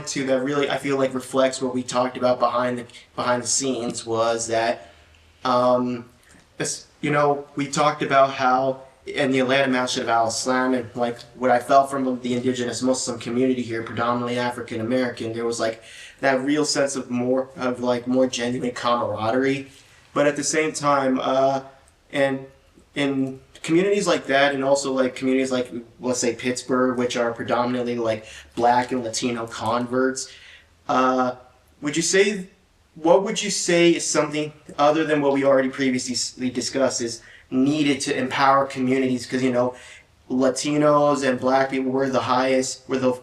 to that really I feel like reflects what we talked about behind the scenes was that we talked about how in the Atlanta Masjid of Al-Islam and like what I felt from the indigenous Muslim community here, predominantly African American, there was like that real sense of more genuine camaraderie, but at the same time, and in communities like that, and also like communities like, let's say, Pittsburgh, which are predominantly like Black and Latino converts, would you say, what would you say is something other than what we already previously discussed is needed to empower communities? Because Latinos and Black people were the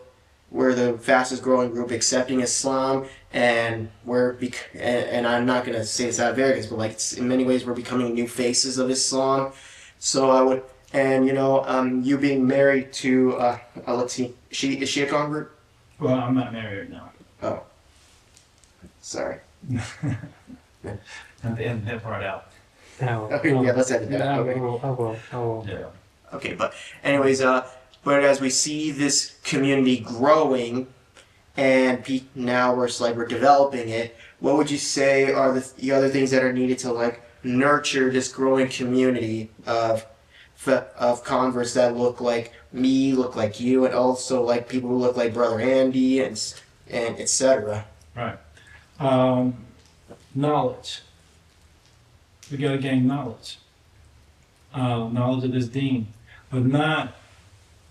fastest growing group accepting Islam, and and I'm not gonna say this out of arrogance, but like in many ways we're becoming new faces of Islam. So I would, and you being married to a Latino, is she a convert? Well, I'm not married now. Oh, sorry. And edit that part out. Okay, yeah, let's edit that. I Okay. will. Yeah. Okay, but anyways, but as we see this community growing, and now we're developing it, what would you say are the other things that are needed to like nurture this growing community of converts that look like me, look like you, and also like people who look like Brother Andy and etc. Right. Knowledge. We got to gain knowledge. Knowledge of this deen, but not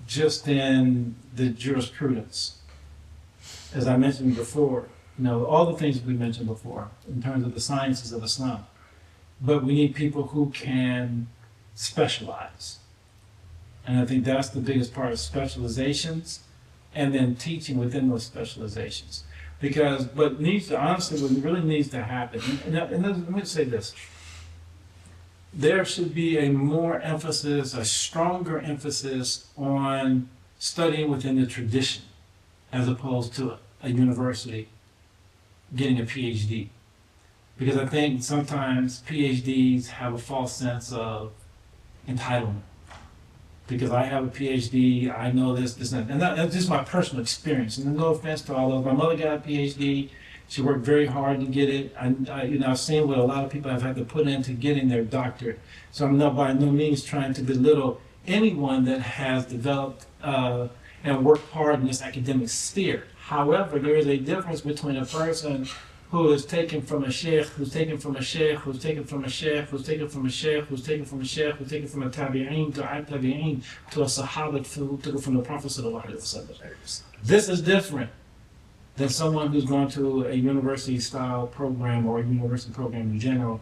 just in the jurisprudence. As I mentioned before, all the things we mentioned before in terms of the sciences of Islam. But we need people who can specialize. And I think that's the biggest part of specializations, and then teaching within those specializations. Because what really needs to happen, and let me say this, there should be a stronger emphasis on studying within the tradition as opposed to a university getting a PhD. Because I think sometimes PhDs have a false sense of entitlement. Because I have a PhD, I know this, and that's just my personal experience. And no offense to all those. My mother got a PhD. She worked very hard to get it. I've seen what a lot of people have had to put into getting their doctorate. So I'm not by no means trying to belittle anyone that has developed and worked hard in this academic sphere. However, there is a difference between a person who is taken from a sheikh, who's taken from a sheikh, who's taken from a sheikh, who's taken from a sheikh, who's taken from a sheikh, who's taken from a tabi'een to a tabi'een to a sahaba who took it from the Prophet sallallahu alaihi wasallam. This is different than someone who's gone to a university-style program or a university program in general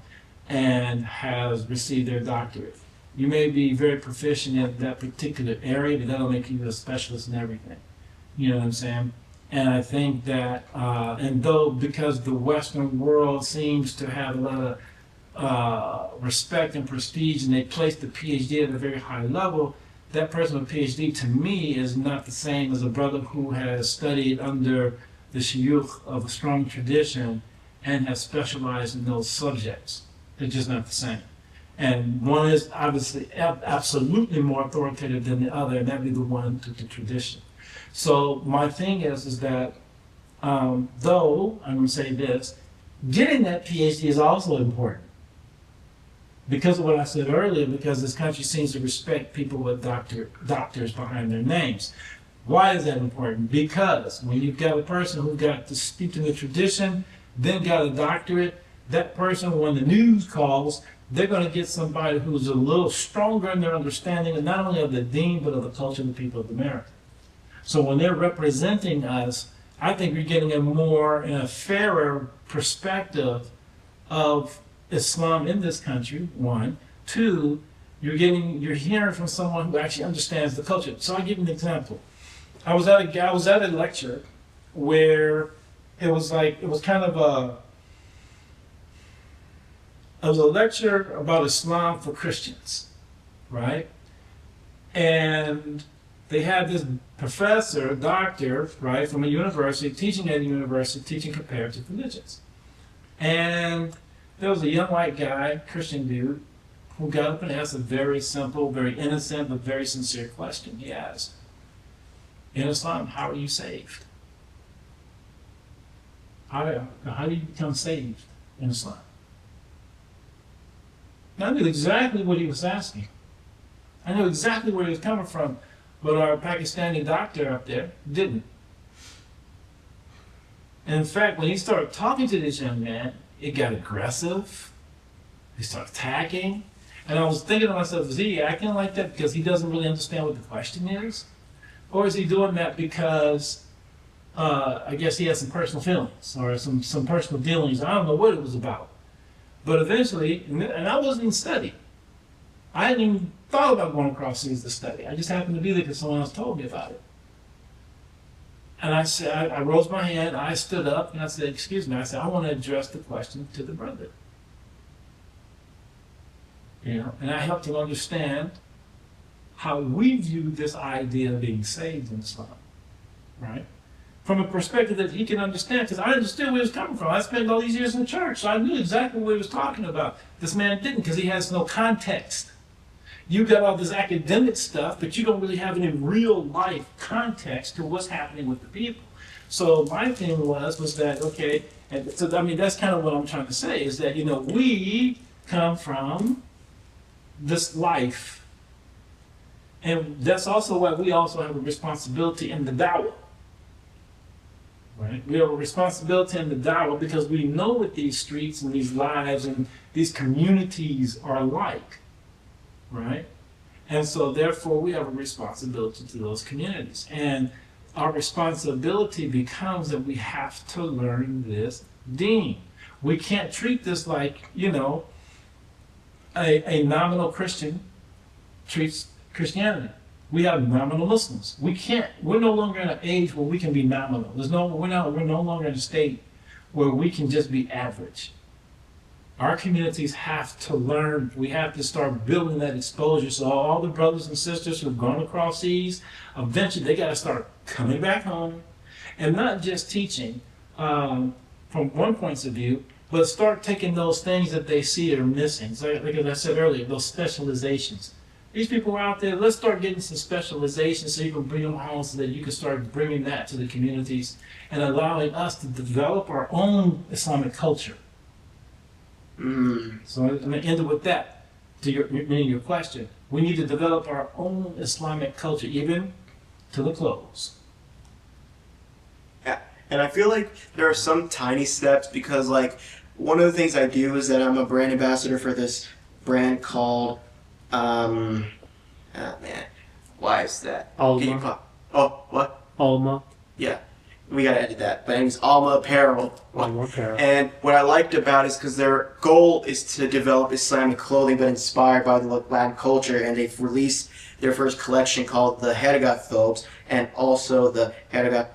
and has received their doctorate. You may be very proficient in that particular area, but that'll make you a specialist in everything. You know what I'm saying? And I think that, because the Western world seems to have a lot of respect and prestige, and they place the PhD at a very high level, that person with a PhD to me is not the same as a brother who has studied under the shuyukh of a strong tradition and has specialized in those subjects. They're just not the same. And one is obviously absolutely more authoritative than the other, and that'd be the one to the tradition. So my thing is that though, I'm going to say this, getting that PhD is also important. Because of what I said earlier, because this country seems to respect people with doctors behind their names. Why is that important? Because when you've got a person who got to speak in the tradition, then got a doctorate, that person, when the news calls, they're going to get somebody who's a little stronger in their understanding, and not only of the deen, but of the culture of the people of America. So when they're representing us, I think we're getting a fairer perspective of Islam in this country, one. Two, you're hearing from someone who actually understands the culture. So I'll give you an example. I was at a lecture where it was a lecture about Islam for Christians, right? And they had this professor, doctor, right, from a university, teaching at a university, teaching comparative religions. And there was a young white guy, Christian dude, who got up and asked a very simple, very innocent, but very sincere question. He asked, in Islam, how are you saved? how do you become saved in Islam? And I knew exactly what he was asking. I knew exactly where he was coming from, but our Pakistani doctor up there didn't. And in fact, when he started talking to this young man, it got aggressive. He started attacking. And I was thinking to myself, is he acting like that because he doesn't really understand what the question is? Or is he doing that because I guess he has some personal feelings or some personal dealings? I don't know what it was about. But eventually, and I wasn't in study. I hadn't even thought about going across seas to study. I just happened to be there because someone else told me about it. And I said, I rose my hand, I stood up, and I said, excuse me, I said, I want to address the question to the brother. You know, and I helped him understand how we view this idea of being saved in Islam, right? From a perspective that he can understand, because I understood where he was coming from. I spent all these years in the church, so I knew exactly what he was talking about. This man didn't, because he has no context. You got all this academic stuff, but you don't really have any real life context to what's happening with the people. So my thing was that, okay, and so I mean, that's kind of what I'm trying to say, is that, you know, we come from this life. And that's also why we also have a responsibility in the dawah. Right? We have a responsibility in the dawah because we know what these streets and these lives and these communities are like. Right? And so therefore we have a responsibility to those communities. And our responsibility becomes that we have to learn this deen. We can't treat this like, you know, a nominal Christian treats Christianity. We have nominal Muslims. We're no longer in an age where we can be nominal. We're no longer in a state where we can just be average. Our communities have to learn, we have to start building that exposure. So all the brothers and sisters who've gone across seas, eventually they got to start coming back home and not just teaching from one point of view, but start taking those things that they see are missing. So like I said earlier, those specializations. These people are out there, let's start getting some specializations so you can bring them home so that you can start bringing that to the communities and allowing us to develop our own Islamic culture. So I'm going to end it with that, to your question. We need to develop our own Islamic culture, even to the clothes. Yeah, and I feel like there are some tiny steps because, like, one of the things I do is that I'm a brand ambassador for this brand called, oh man, why is that? Alma. Oh, what? Alma. Yeah, we gotta edit that. But it's Alma Apparel. Alma Apparel. And what I liked about it is because their goal is to develop Islamic clothing, but inspired by the Latin culture, and they've released their first collection called the Herga Thobes, and also the Herga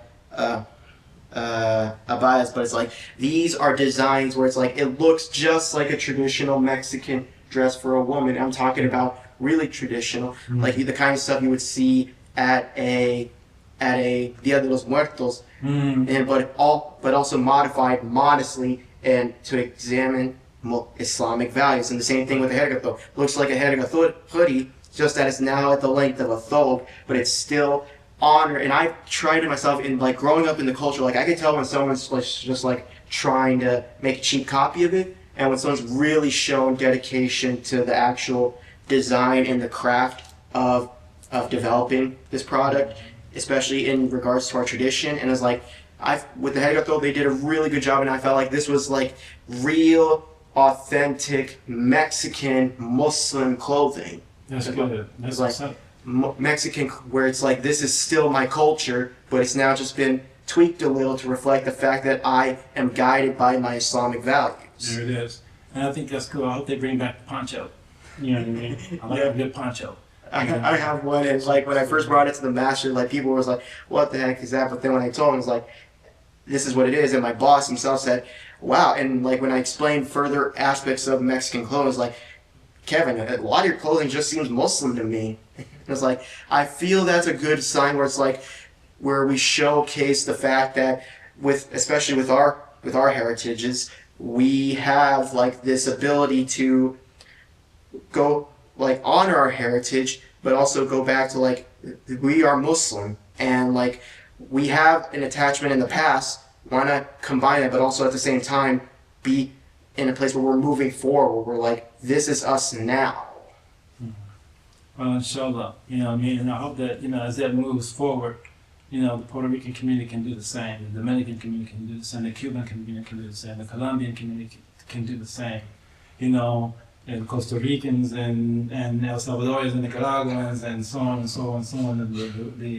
abayas. But it's like, these are designs where it's like, it looks just like a traditional Mexican dress for a woman. I'm talking about really traditional, like the kind of stuff you would see at a Dia de los Muertos, and but also modified modestly and to examine Islamic values. And the same thing with the herga thobe. Looks like a herga hoodie, just that it's now at the length of a thobe, but it's still honor. And I tried it myself in, like, growing up in the culture. Like, I could tell when someone's just like trying to make a cheap copy of it, and when someone's really shown dedication to the actual design and the craft of developing this product, especially in regards to our tradition. And it's like, with the herga thobe, they did a really good job, and I felt like this was like real, authentic Mexican Muslim clothing. That's good. That's like Mexican, where it's like, this is still my culture, but it's now just been tweaked a little to reflect the fact that I am guided by my Islamic values. There it is. And I think that's cool. I hope they bring back the poncho. You know what I mean? I like a good poncho. I have one, and like when I first brought it to the master, like people was like, "What the heck is that?" But then when I told him, it was like, "This is what it is," and my boss himself said, "Wow!" And like when I explained further aspects of Mexican clothing, like, Kevin, a lot of your clothing just seems Muslim to me. And it's like, I feel that's a good sign where it's like, where we showcase the fact that especially with our heritages, we have like this ability to go, like, honor our heritage, but also go back to, like, we are Muslim, and like we have an attachment in the past why not combine it, but also at the same time be in a place where we're moving forward, where we're like, this is us now. Well, inshallah, you know what I mean? And I hope that, you know, as that moves forward, you know, the Puerto Rican community can do the same, the Dominican community can do the same, the Cuban community can do the same, the Colombian community can do the same, you know, and Costa Ricans and El Salvadorians and Nicaraguans and so on and so on and so on. And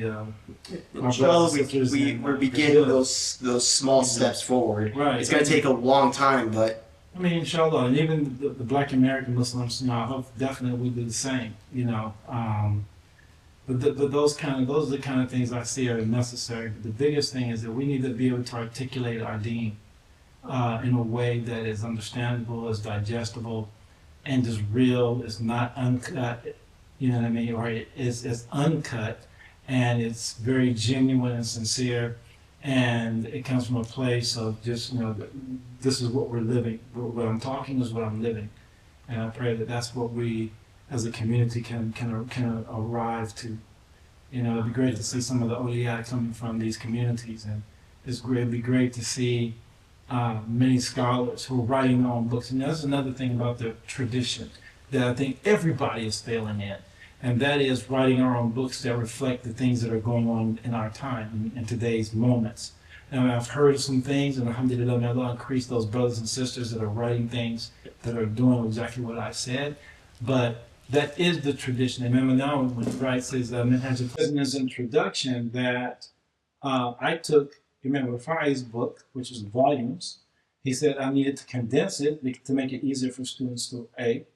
our Inshallah, brothers and sisters we're in beginning Brazil. those small steps forward. Right. It's going to take a long time, but I mean, inshallah, and even the Black American Muslims, you know, I hope definitely we do the same, you know. But those are the kind of things I see are necessary. But the biggest thing is that we need to be able to articulate our deen in a way that is understandable, is digestible, and is real. It's not uncut, you know what I mean, or it's uncut, and it's very genuine and sincere, and it comes from a place of just, you know, this is what we're living. What I'm talking is what I'm living, and I pray that that's what we as a community can arrive to. You know, it'd be great to see some of the ODI coming from these communities, and it'd be great to see many scholars who are writing their own books. And that's another thing about the tradition that I think everybody is failing in, and that is writing our own books that reflect the things that are going on in our time, in today's moments. And I've heard some things, and alhamdulillah, may Allah increase those brothers and sisters that are writing things that are doing exactly what I said. But that is the tradition. And remember now when he writes his Minhaj al-President's introduction that I took, you remember Fari's book, which is volumes, he said I needed to condense it to make it easier for students to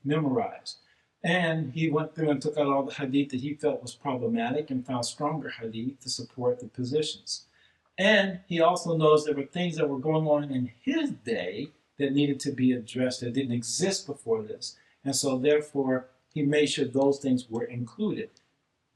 memorize. And he went through and took out all the hadith that he felt was problematic and found stronger hadith to support the positions. And he also knows there were things that were going on in his day that needed to be addressed that didn't exist before this. And so therefore, he made sure those things were included.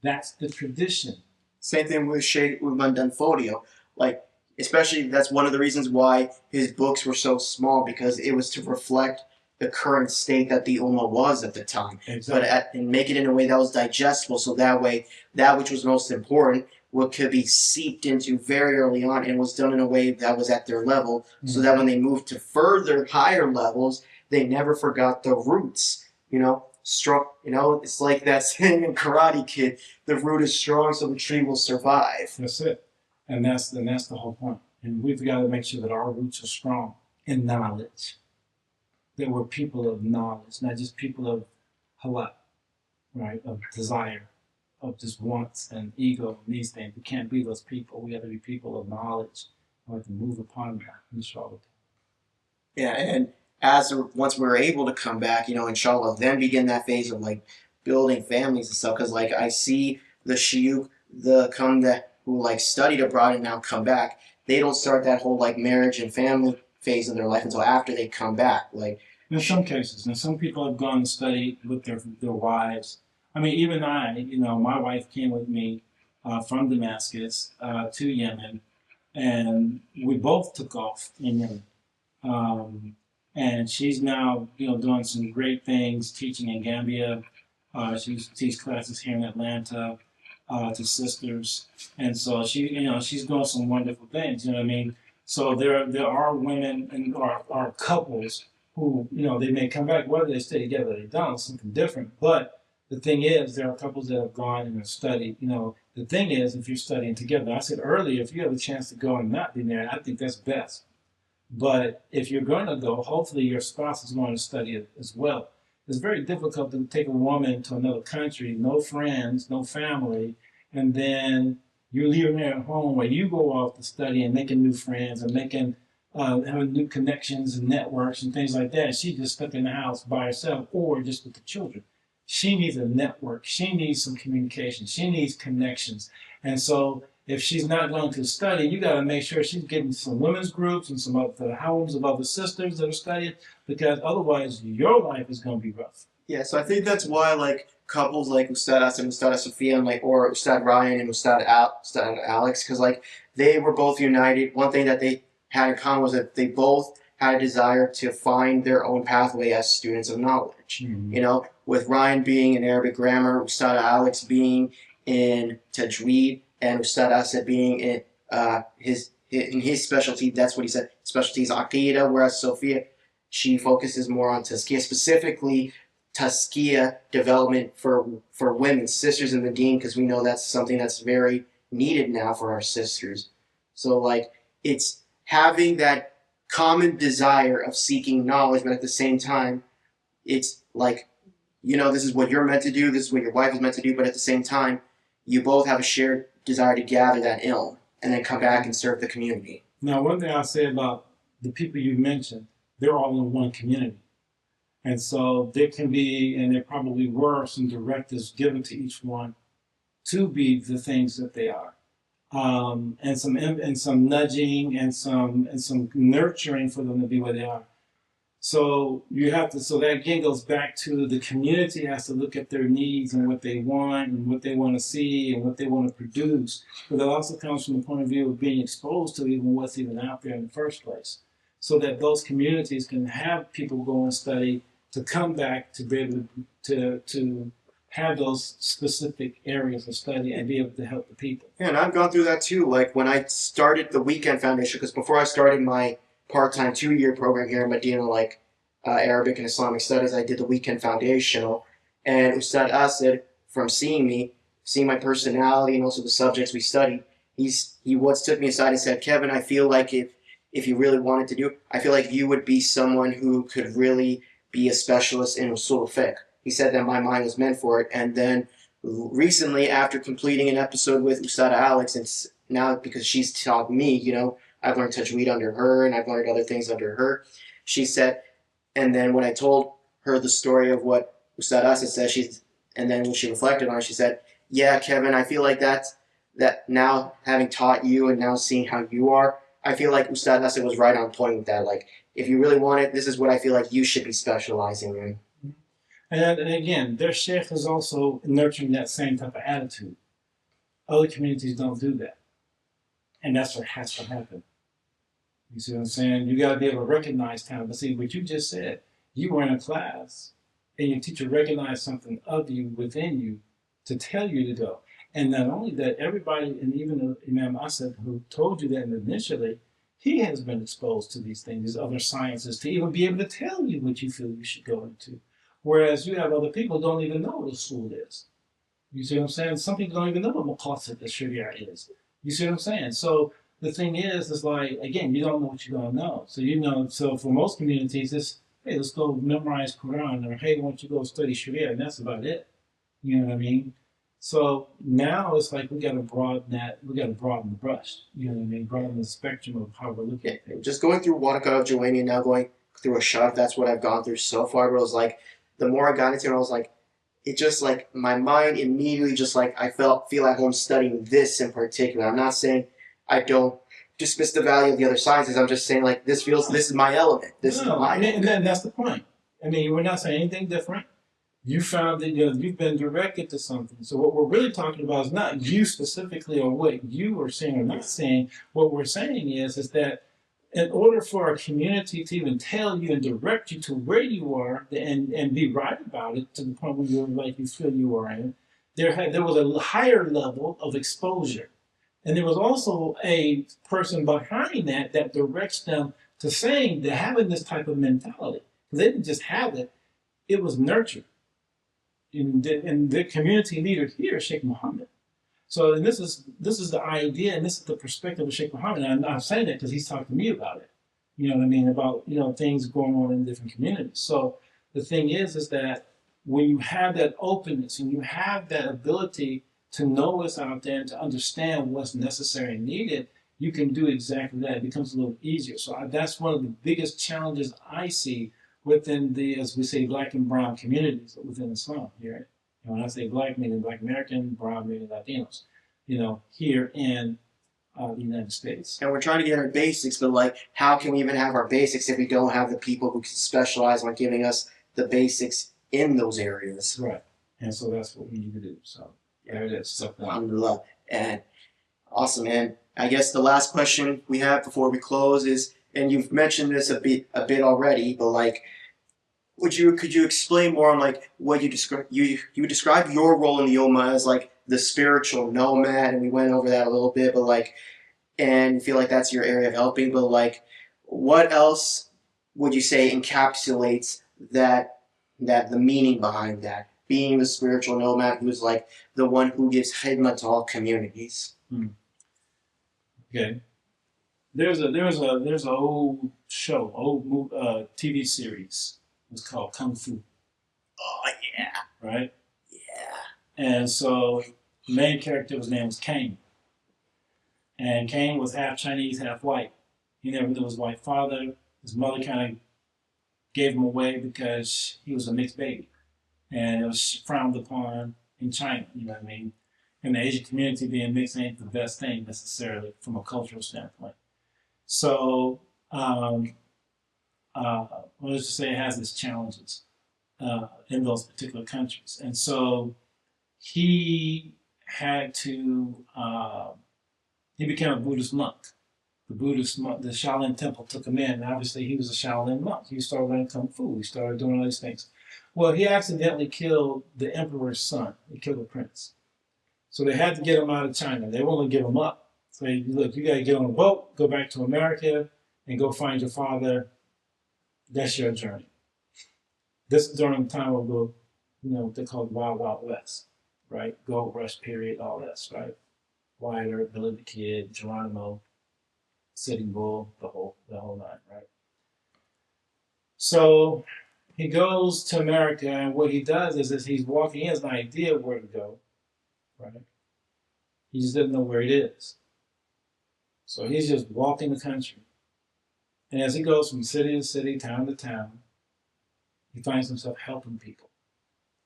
That's the tradition. same thing with Sheikh Uthman Danfodio. Like, especially that's one of the reasons why his books were so small, because it was to reflect the current state that the Ummah was at the time. Exactly. And make it in a way that was digestible, so that way, that which was most important, what could be seeped into very early on, and was done in a way that was at their level, so that when they moved to further higher levels, they never forgot the roots. You know, strong. You know, it's like that saying in Karate Kid: "The root is strong, so the tree will survive." That's it, and that's the whole point. And we've got to make sure that our roots are strong in knowledge. That we're people of knowledge, not just people of halak, right? Of desire, of just wants and ego and these things. We can't be those people. We have to be people of knowledge. We have to move upon that, inshallah. Yeah, and once we were able to come back, you know, inshallah, then begin that phase of like building families and stuff. Because like I see the shiyukh, who like studied abroad and now come back, they don't start that whole like marriage and family phase of their life until after they come back. Like in some cases, and some people have gone and studied with their wives. I mean, even you know, my wife came with me from Damascus to Yemen, and we both took off in Yemen. And she's now, you know, doing some great things, teaching in Gambia. She teaches classes here in Atlanta to sisters, and so she's doing some wonderful things. You know what I mean? So there are women and are couples who, you know, they may come back, whether they stay together or they don't, it's something different. But the thing is, there are couples that have gone and have studied. You know, the thing is, if you're studying together, I said earlier, if you have a chance to go and not be married, I think that's best. But if you're going to go, hopefully your spouse is going to study it as well. It's very difficult to take a woman to another country, no friends, no family, and then you're leaving her at home where you go off to study and making new friends and having new connections and networks and things like that. She's just stuck in the house by herself or just with the children. She needs a network. She needs some communication. She needs connections. And so if she's not going to study, you got to make sure she's getting some women's groups and some other homes of other sisters that are studying, because otherwise your life is going to be rough. Yeah, so I think that's why like couples like Ustad Us and Ustad Sophia, and like, or Ustad Ryan and Ustad Alex, because like they were both united. One thing that they had in common was that they both had a desire to find their own pathway as students of knowledge. Mm-hmm. You know, with Ryan being in Arabic grammar, Ustad Alex being in Tajweed, and Ustad Asad being in in his specialty, that's what he said. Specialty is Aqidah, whereas Sophia, she focuses more on Tazkiyah, specifically Tazkiyah development for women, sisters in the Deen, because we know that's something that's very needed now for our sisters. So like it's having that common desire of seeking knowledge, but at the same time, it's like, this is what you're meant to do, this is what your wife is meant to do, but at the same time, you both have a shared desire to gather that ilm and then come back and serve the community. Now, one thing I'll say about the people you mentioned, they're all in one community. And so there can be, and there probably were, some directives given to each one to be the things that they are. And some nudging and some nurturing for them to be what they are. So you have to. So that again goes back to the community has to look at their needs and what they want and what they want to see and what they want to produce. But it also comes from the point of view of being exposed to even what's even out there in the first place, so that those communities can have people go and study to come back to be able to have those specific areas of study and be able to help the people. Yeah, and I've gone through that too. Like when I started the Weekend Foundation, because before I started my part-time 2-year program here in Medina, like Arabic and Islamic Studies, I did the Weekend Foundational. And Ustad Asad, from seeing my personality and also the subjects we studied, he once took me aside and said, Kevin, I feel like if you really wanted to do it, I feel like you would be someone who could really be a specialist in usul fiqh. He said that my mind was meant for it. And then recently, after completing an episode with Ustad Alex, and now because she's taught me, I've learned tajweed under her and I've learned other things under her. She said, and then when I told her the story of what Ustad Asad said, and then when she reflected on it, she said, yeah, Kevin, I feel like that now having taught you and now seeing how you are, I feel like Ustad Asad was right on point with that. Like, if you really want it, this is what I feel like you should be specializing in. And again, their sheikh is also nurturing that same type of attitude. Other communities don't do that. And that's what has to happen. You see what I'm saying? You got to be able to recognize talent. But see, what you just said, you were in a class and your teacher recognized something of you within you to tell you to go. And not only that, everybody, and even Imam Asad, who told you that initially, he has been exposed to these things, these other sciences, to even be able to tell you what you feel you should go into. Whereas you have other people who don't even know what a school is. You see what I'm saying? Some people don't even know what maqasid the Sharia is. You see what I'm saying? So the thing is like, again, you don't know what you're going to know. So for most communities, it's, hey, let's go memorize Quran, or hey, why don't you go study Sharia, and that's about it. You know what I mean? So now it's like we got to broaden the brush. You know what I mean? Broaden the spectrum of how we're looking at things. Just going through Wadaka of Juwayni and now going through a shot, that's what I've gone through so far. But it was like, the more I got into it, I was like, it just like, my mind immediately just like, I feel at home studying this in particular. I'm not saying I don't dismiss the value of the other sciences. I'm just saying like, this is my element. This is my element. And then that's the point. I mean, we're not saying anything different. You found that you've been directed to something. So what we're really talking about is not you specifically or what you are saying or not saying. What we're saying is that in order for a community to even tell you and direct you to where you are and be right about it to the point where you're like you feel you are in, there was a higher level of exposure. And there was also a person behind that directs them to saying to having this type of mentality. They didn't just have it, it was nurtured. And the community leader here, Sheikh Muhammad. So, and this is the idea, and this is the perspective of Sheikh Muhammad. And I'm saying that because he's talked to me about it. You know what I mean? About things going on in different communities. So the thing is that when you have that openness and you have that ability to know what's out there and to understand what's necessary and needed, you can do exactly that. It becomes a little easier. So that's one of the biggest challenges I see within the, as we say, black and brown communities within Islam here. And when I say black, meaning black American, brown meaning Latinos, here in the United States. And we're trying to get our basics, but like, how can we even have our basics if we don't have the people who can specialize on giving us the basics in those areas? Right. And so that's what we need to do. So there it is. So, alhamdulillah. And awesome, man. I guess the last question we have before we close is, and you've mentioned this a bit already, but like, could you explain more on like what you describe? You described your role in the Ummah as like the spiritual nomad, and we went over that a little bit. But like, and feel like that's your area of helping. But like, what else would you say encapsulates that the meaning behind that? Being the spiritual nomad who's like the one who gives khidmah to all communities. Okay. There's a old show, TV series. It's called Kung Fu, Oh yeah, right? yeah. And so the main character's name was Kane, and Kane was half Chinese, half white. He never knew his white father. His mother kind of gave him away because he was a mixed baby, and it was frowned upon in China. You know what I mean? In the Asian community, being mixed ain't the best thing necessarily from a cultural standpoint. So, let's just say it has its challenges in those particular countries. And so he had to, he became a Buddhist monk. The Shaolin Temple took him in. And obviously, he was a Shaolin monk. He started learning Kung Fu. He started doing all these things. Well, he accidentally killed the emperor's son. He killed the prince. So they had to get him out of China. They won't give him up. So look, you got to get on a boat, go back to America, and go find your father. That's your journey. This is during the time of the, what they call the Wild Wild West, right? Gold Rush period, all this, right? Wyatt Earp, Billy the Kid, Geronimo, Sitting Bull, the whole nine, right? So he goes to America, and what he does is he's walking. He has an idea of where to go, right? He just doesn't know where it is. So he's just walking the country. And as he goes from city to city, town to town, he finds himself helping people.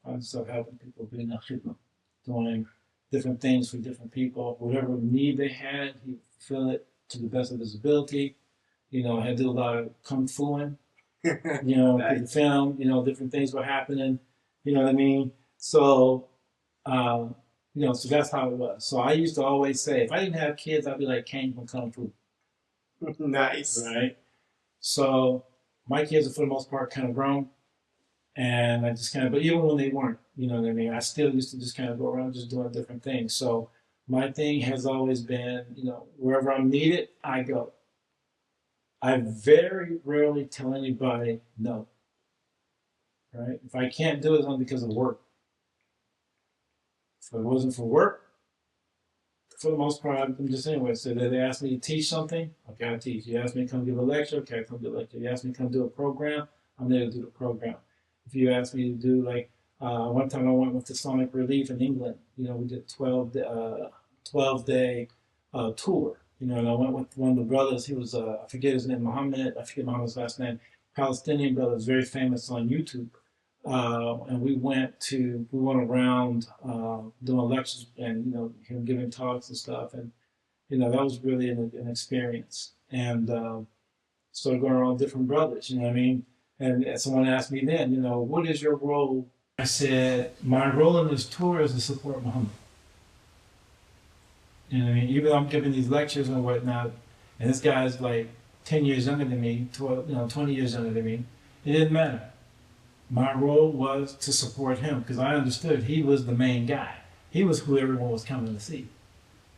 Being a khidmah, doing different things for different people. Whatever need they had, he fulfilled it to the best of his ability. Had to do a lot of kung fuing. Nice. The film, different things were happening. You know what I mean? So, so that's how it was. So I used to always say, if I didn't have kids, I'd be like Kane from Kung Fu. Nice. Right? So my kids are for the most part kind of grown. And I just kind of, but even when they weren't, you know what I mean? I still used to just kind of go around just doing different things. So my thing has always been, wherever I'm needed, I go. I very rarely tell anybody no. Right? If I can't do it, it's only because of work. If it wasn't for work, for the most part, I'm just anyway. So they ask me to teach something, okay, I teach. You ask me to come give a lecture, okay, I come do a lecture. You ask me to come do a program, I'm there to do the program. If you ask me to do one time I went with Islamic Relief in England. We did 12-day tour. And I went with one of the brothers. He was I forget his name, Muhammad. I forget Muhammad's last name. Palestinian brother, was very famous on YouTube. And we went around doing lectures and him giving talks and stuff, and that was really an experience. And started going around different brothers. You know what I mean? And someone asked me then, what is your role? I said, my role in this tour is to support Muhammad. You know what I mean? Even though I'm giving these lectures and whatnot, and this guy's like 10 years younger than me, 20 years younger than me, it didn't matter. My role was to support him because I understood he was the main guy. He was who everyone was coming to see.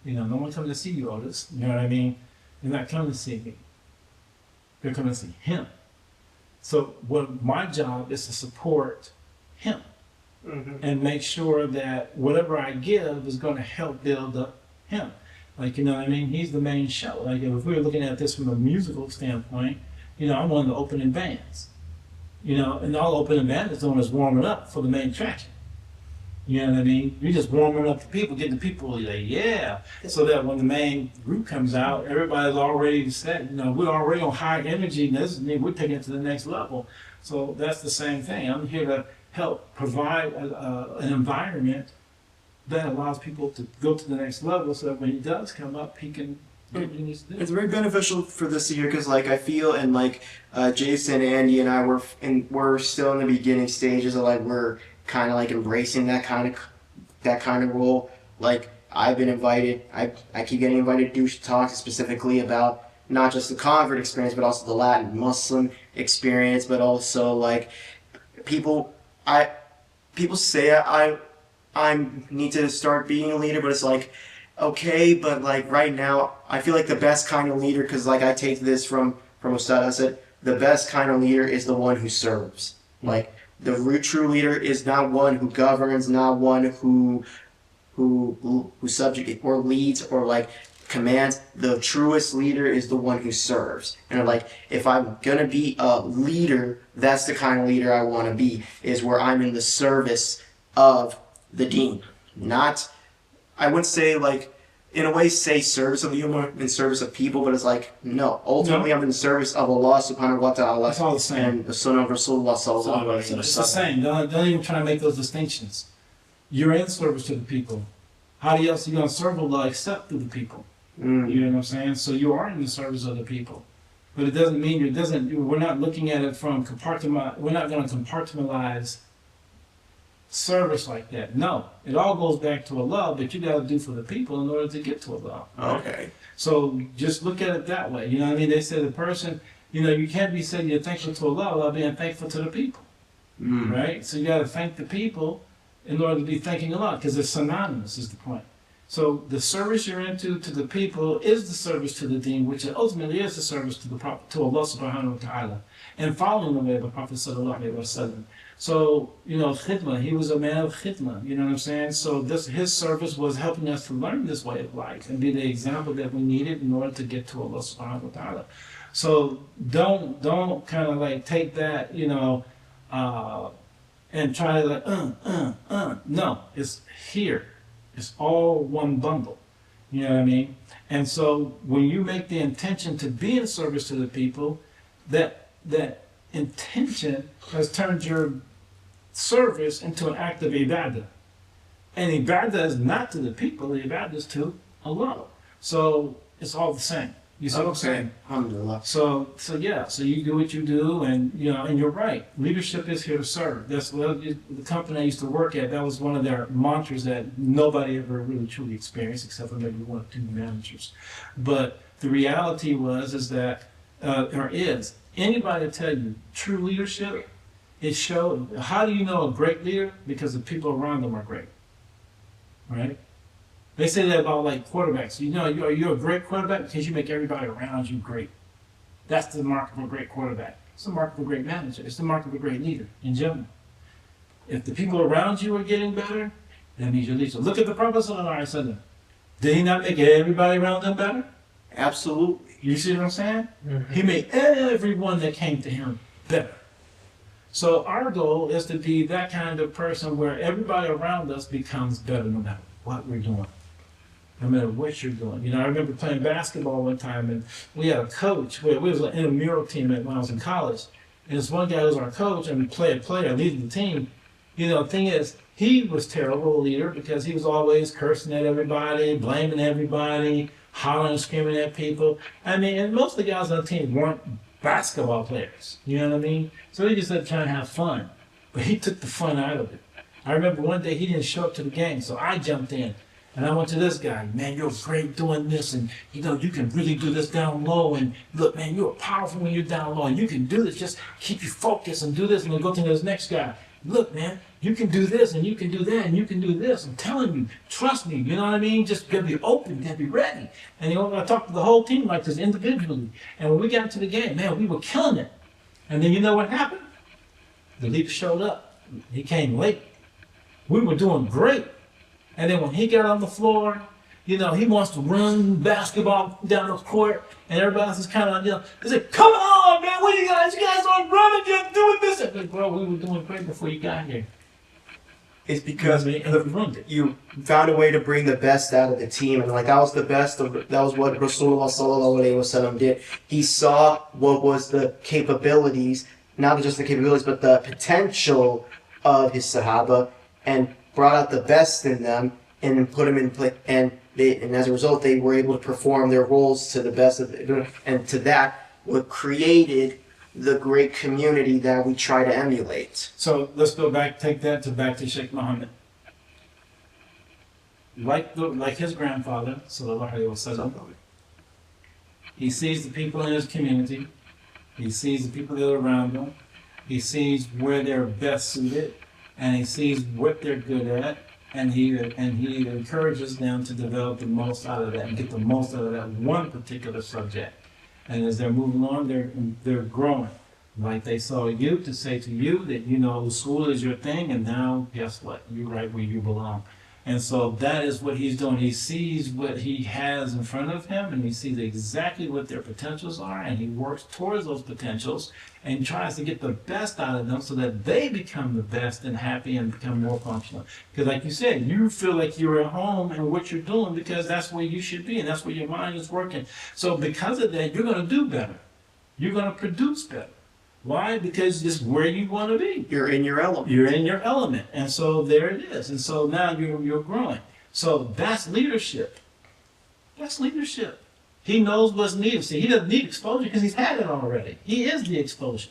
No one coming to see you, Otis. You know what I mean? They're not coming to see me. They're coming to see him. So my job is to support him and make sure that whatever I give is going to help build up him. You know what I mean? He's the main show. If we were looking at this from a musical standpoint, I'm one of the opening bands. And all opening band is doing is warming up for the main attraction. You know what I mean? You're just warming up the people, getting the people yeah. So that when the main group comes out, everybody's already set. We're already on high energy, and we're taking it to the next level. So that's the same thing. I'm here to help provide an environment that allows people to go to the next level, so that when he does come up, he can do what he needs to do. It's very beneficial for this to hear because, I feel, and Jason, Andy, and I we're still in the beginning stages of we're kind of embracing that kind of role. I've been invited, I keep getting invited to do talks specifically about not just the convert experience, but also the Latin Muslim experience, but also people say I need to start being a leader, but it's okay, but like right now, I feel like the best kind of leader, because like I take this from Ustad Asad, the best kind of leader is the one who serves. Like the true leader is not one who governs, not one who subject or leads or like commands. The truest leader is the one who serves. And like if I'm gonna be a leader, that's the kind of leader I want to be. Is where I'm in the service of the deen, not I wouldn't say like in a way say service of the human in service of people, but it's like no. Ultimately, No. I'm in service of Allah Subhanahu wa Taala It's all the same. and the Sunnah of Rasulullah Sallallahu Alaihi It's the Wasallam. same. Don't even try to make those distinctions. You're in service to the people. How else are you going to serve Allah except through the people? Mm. You know what I'm saying? So you are in the service of the people. But it doesn't mean we're not looking at it from we're not going to compartmentalize service like that. No. It all goes back to Allah, but you got to do for the people in order to get to Allah. Right? Okay. So just look at it that way. You know what I mean? They say the person, you can't be saying you're thankful to Allah without being thankful to the people. Mm. Right? So you got to thank the people in order to be thanking Allah, because it's synonymous is the point. So the service you're into to the people is the service to the deen, which ultimately is the service to the Prophet, to Allah subhanahu wa ta'ala, and following the way of the Prophet sallallahu alaihi wasallam. So, khidmah, he was a man of khidmah, you know what I'm saying? So his service was helping us to learn this way of life and be the example that we needed in order to get to Allah subhanahu wa ta'ala. So don't kind of like take that, and try to like, No, it's here. It's all one bundle. You know what I mean? And so when you make the intention to be in service to the people, that intention has turned your service into an act of ibadah. And ibadah is not to the people, the ibadah is to Allah. So it's all the same. You see what I'm saying? Alhamdulillah. So you do what you do, and and you're right. Leadership is here to serve. That's the company I used to work at. That was one of their mantras that nobody ever really truly experienced, except for maybe one or two managers. But the reality is that anybody tell you true leadership? It shows. How do you know a great leader? Because the people around them are great, right? They say that about like quarterbacks. You're a great quarterback because you make everybody around you great. That's the mark of a great quarterback. It's the mark of a great manager. It's the mark of a great leader in general. If the people around you are getting better, that means you're leader. Look at the Prophet sallallahu alaihi wasallam. Did he not make everybody around them better? Absolutely. You see what I'm saying? Mm-hmm. He made everyone that came to him better. So our goal is to be that kind of person where everybody around us becomes better no matter what we're doing. No matter what you're doing. I remember playing basketball one time, and we had a coach. We was an intramural team when I was in college. And this one guy was our coach, and we played leading the team. The thing is, he was terrible leader because he was always cursing at everybody, blaming everybody, hollering and screaming at people. I mean, and most of the guys on the team weren't basketball players. You know what I mean? So they just had to try and have fun. But he took the fun out of it. I remember one day he didn't show up to the game, so I jumped in. And I went to this guy, man, you're great doing this, and you can really do this down low, and look, man, you're powerful when you're down low, and you can do this, just keep you focused and do this, and then go to this next guy. Look, man, you can do this, and you can do that, and you can do this. I'm telling you, trust me, you know what I mean? Just gotta be open, gotta be ready. And I talked to the whole team like this individually, and when we got into the game, man, we were killing it. And then you know what happened? The leader showed up. He came late. We were doing great. And then when he got on the floor, he wants to run basketball down the court, and everybody else is kind of, they say, come on, man, what you guys aren't running, just doing this. I'm like, bro, we were doing great before you got here. It's because ruined it. you found a way to bring the best out of the team, and like that was what Rasulullah Sallallahu Alaihi Wasallam did. He saw what was the capabilities, not just the capabilities, but the potential of his Sahaba, and brought out the best in them, and then put them in place. And as a result, they were able to perform their roles to the best of it. And to that, what created the great community that we try to emulate. So let's go back, take that back to Sheikh Muhammad. Like his grandfather, Sallallahu Alaihi Wasallam, he sees the people in his community, he sees the people that are around him, he sees where they're best suited, and he sees what they're good at, and he encourages them to develop the most out of that and get the most out of that one particular subject. And as they're moving on, they're growing. Like they saw you to say to you that school is your thing, and now guess what? You're right where you belong. And so that is what he's doing. He sees what he has in front of him, and he sees exactly what their potentials are, and he works towards those potentials and tries to get the best out of them so that they become the best and happy and become more functional. Because like you said, you feel like you're at home in what you're doing because that's where you should be and that's where your mind is working. So because of that, you're going to do better. You're going to produce better. Why? Because it's where you want to be. You're in your element. You're in your element. And so there it is. And so now you're growing. So that's leadership. That's leadership. He knows what's needed. See, he doesn't need exposure because he's had it already. He is the exposure.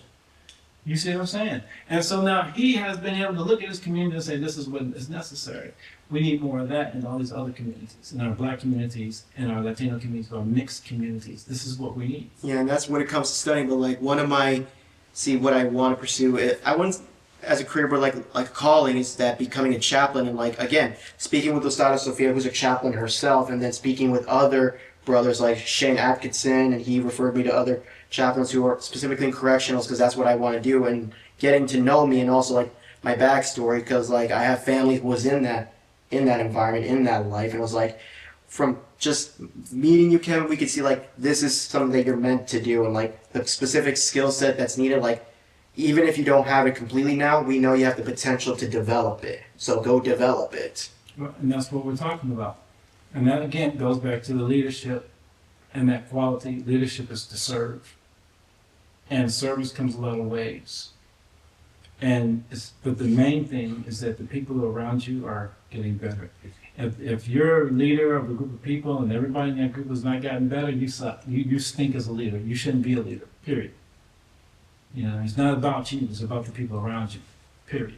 You see what I'm saying? And so now he has been able to look at his community and say, this is what is necessary. We need more of that in all these other communities, in our black communities, in our Latino communities, our mixed communities. This is what we need. Yeah, and that's when it comes to studying. But like one of my, what I want to pursue, I wouldn't as a career, but like a calling is that becoming a chaplain and like again speaking with Ostada Sofia, who's a chaplain herself, and then speaking with other brothers like Shane Atkinson, and he referred me to other chaplains who are specifically in correctionals because that's what I want to do, and getting to know me and also like my backstory because like I have family who was in that environment, in that life, and it was like from just meeting you, Kevin, we could see like this is something that you're meant to do, and like the specific skill set that's needed, like even if you don't have it completely now, we know you have the potential to develop it. So go develop it. And that's what we're talking about. And that again goes back to the leadership and that quality. Leadership is to serve. And service comes a lot of ways. But the main thing is that the people around you are getting better. If you're a leader of a group of people and everybody in that group has not gotten better, you suck. You stink as a leader. You shouldn't be a leader, period. It's not about you, it's about the people around you, period.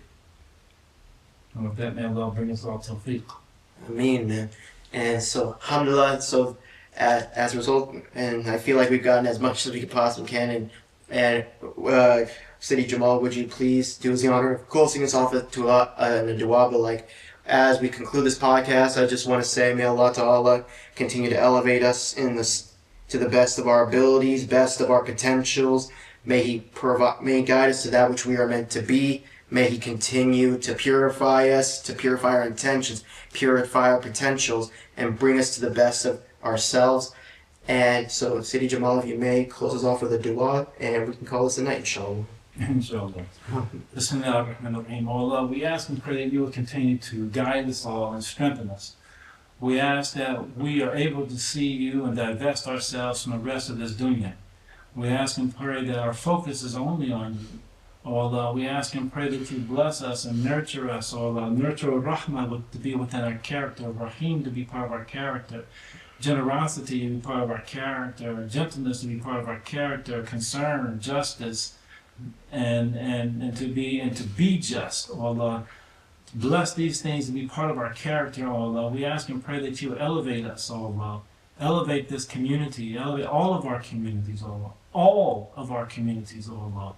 And with that, may Allah bring us all tawfiq. Ameen, man. And so, alhamdulillah, so as a result, and I feel like we've gotten as much as we possibly can, and City Jamal, would you please do us the honor of closing us off to a dua, but like, as we conclude this podcast, I just want to say, may Allah Ta'ala continue to elevate us to the best of our abilities, best of our potentials. May He guide us to that which we are meant to be. May He continue to purify us, to purify our intentions, purify our potentials, and bring us to the best of ourselves. And so, Sidi Jamal, if you may, close us off with a dua, and we can call this a night, inshallah. Inshallah. Bismillahirrahmanirrahim. Allah, we ask and pray that you will continue to guide us all and strengthen us. We ask that we are able to see you and divest ourselves from the rest of this dunya. We ask and pray that our focus is only on you. Oh Allah, we ask and pray that you bless us and nurture us. Oh Allah, nurture Rahmah to be within our character, Rahim to be part of our character, generosity to be part of our character, gentleness to be part of our character, concern, justice, and to be just. Oh Allah, bless these things to be part of our character. Oh Allah, we ask and pray that you elevate us. Oh Allah, elevate this community, elevate all of our communities. Oh Allah, all of our communities. Oh Allah.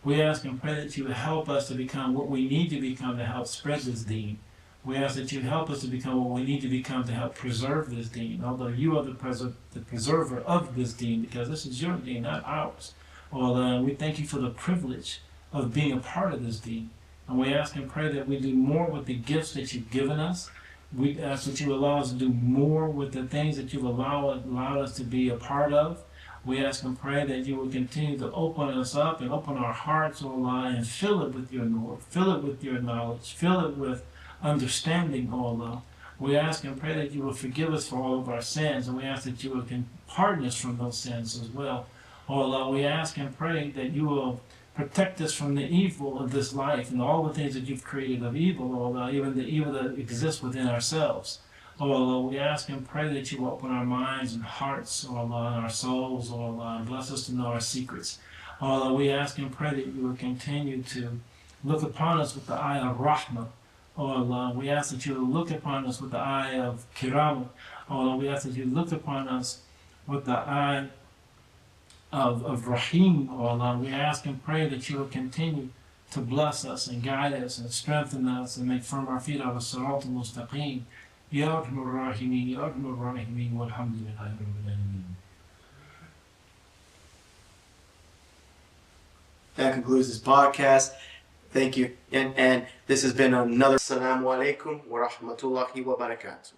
We ask and pray that you would help us to become what we need to become to help spread this deen. We ask that you help us to become what we need to become to help preserve this deen, although you are the preserver of this deen, because this is your deen, not ours. Well, we thank you for the privilege of being a part of this deen. And we ask and pray that we do more with the gifts that you've given us. We ask that you allow us to do more with the things that you've allowed us to be a part of. We ask and pray that you will continue to open us up and open our hearts, O Allah, and fill it with your nur, fill it with your knowledge, fill it with understanding, O Allah. We ask and pray that you will forgive us for all of our sins, and we ask that you will pardon us from those sins as well. O Allah, we ask and pray that you will protect us from the evil of this life and all the things that you've created of evil, O Allah, even the evil that exists within ourselves. Oh Allah, we ask and pray that you open our minds and hearts, oh Allah, and our souls, oh Allah, and bless us to know our secrets. Oh Allah, we ask and pray that you will continue to look upon us with the eye of Rahmah. Oh Allah, we ask that you will look upon us with the eye of Kiram. Oh Allah, we ask that you look upon us with the eye of Rahim. Oh Allah, we ask and pray that you will continue to bless us and guide us and strengthen us and make firm our feet on the Sirat al-Mustaqim. Ya Arhamar Rahimin, Ya Arhamar Rahimin, walhamdulillahi rabbil alameen. That concludes this podcast. Thank you. And this has been another Assalamu alaikum wa rahmatullahi wa barakatuh.